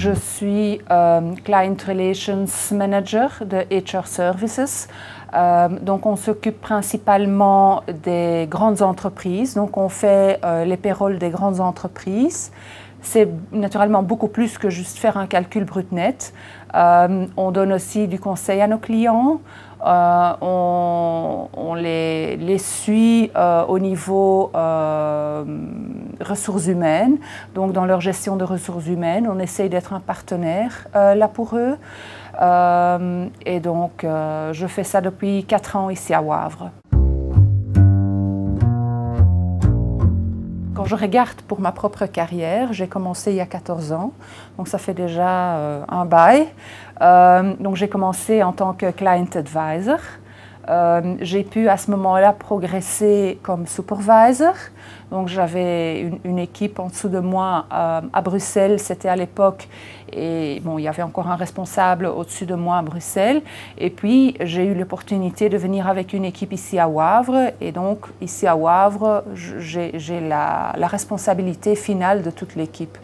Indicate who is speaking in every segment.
Speaker 1: je suis Client Relations Manager de HR Services. Donc on s'occupe principalement des grandes entreprises, donc on fait les payrolls des grandes entreprises. C'est naturellement beaucoup plus que juste faire un calcul brut net. On donne aussi du conseil à nos clients. On les suit au niveau ressources humaines, donc dans leur gestion de ressources humaines. On essaye d'être un partenaire là pour eux. Et donc, je fais ça depuis 4 ans ici à Wavre. Quand je regarde pour ma propre carrière, j'ai commencé il y a 14 ans, donc ça fait déjà un bail. Donc j'ai commencé en tant que Client Advisor. J'ai pu à ce moment-là progresser comme supervisor. Donc j'avais une équipe en dessous de moi à Bruxelles, c'était à l'époque, et bon, il y avait encore un responsable au-dessus de moi à Bruxelles. Et puis j'ai eu l'opportunité de venir avec une équipe ici à Wavre, et donc ici à Wavre, j'ai la responsabilité finale de toute l'équipe.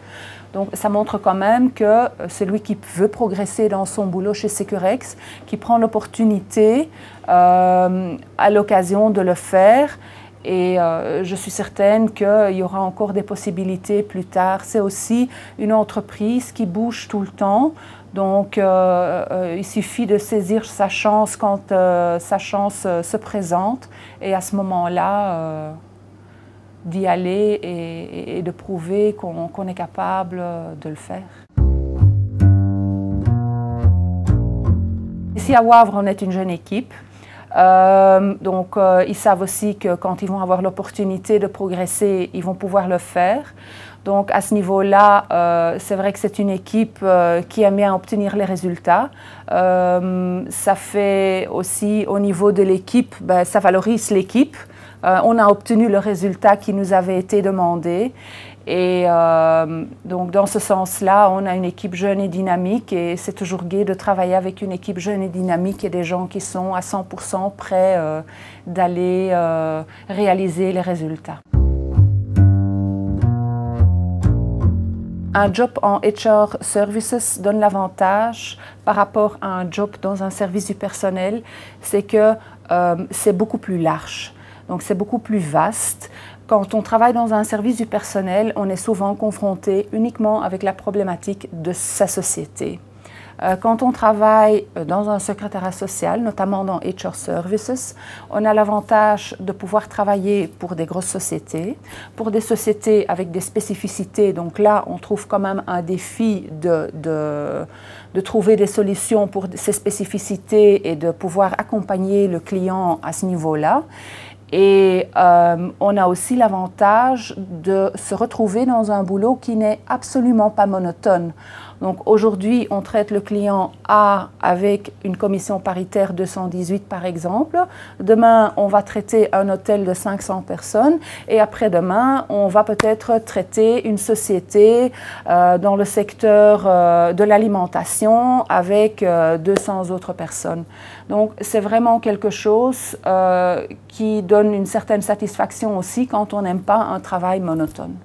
Speaker 1: Donc ça montre quand même que celui qui veut progresser dans son boulot chez Securex, qui prend l'opportunité à l'occasion de le faire, et je suis certaine qu'il y aura encore des possibilités plus tard. C'est aussi une entreprise qui bouge tout le temps, donc il suffit de saisir sa chance quand sa chance se présente, et à ce moment-là, d'y aller et de prouver qu'on est capable de le faire. Ici à Wavre, on est une jeune équipe. Donc ils savent aussi que quand ils vont avoir l'opportunité de progresser, ils vont pouvoir le faire. Donc à ce niveau-là, c'est vrai que c'est une équipe qui aime bien obtenir les résultats. Ça fait aussi au niveau de l'équipe, ça valorise l'équipe. On a obtenu le résultat qui nous avait été demandé. Et donc dans ce sens-là, on a une équipe jeune et dynamique, et c'est toujours gai de travailler avec une équipe jeune et dynamique et des gens qui sont à 100% prêts d'aller réaliser les résultats. Un job en HR Services donne l'avantage par rapport à un job dans un service du personnel, c'est que c'est beaucoup plus large. Donc c'est beaucoup plus vaste. Quand on travaille dans un service du personnel, on est souvent confronté uniquement avec la problématique de sa société. Quand on travaille dans un secrétariat social, notamment dans HR Services, on a l'avantage de pouvoir travailler pour des grosses sociétés, pour des sociétés avec des spécificités. Donc là, on trouve quand même un défi de trouver des solutions pour ces spécificités et de pouvoir accompagner le client à ce niveau-là. Et on a aussi l'avantage de se retrouver dans un boulot qui n'est absolument pas monotone. Donc aujourd'hui, on traite le client A avec une commission paritaire 218 par exemple. Demain, on va traiter un hôtel de 500 personnes. Et après-demain, on va peut-être traiter une société dans le secteur de l'alimentation avec 200 autres personnes. Donc c'est vraiment quelque chose qui donne une certaine satisfaction aussi quand on n'aime pas un travail monotone.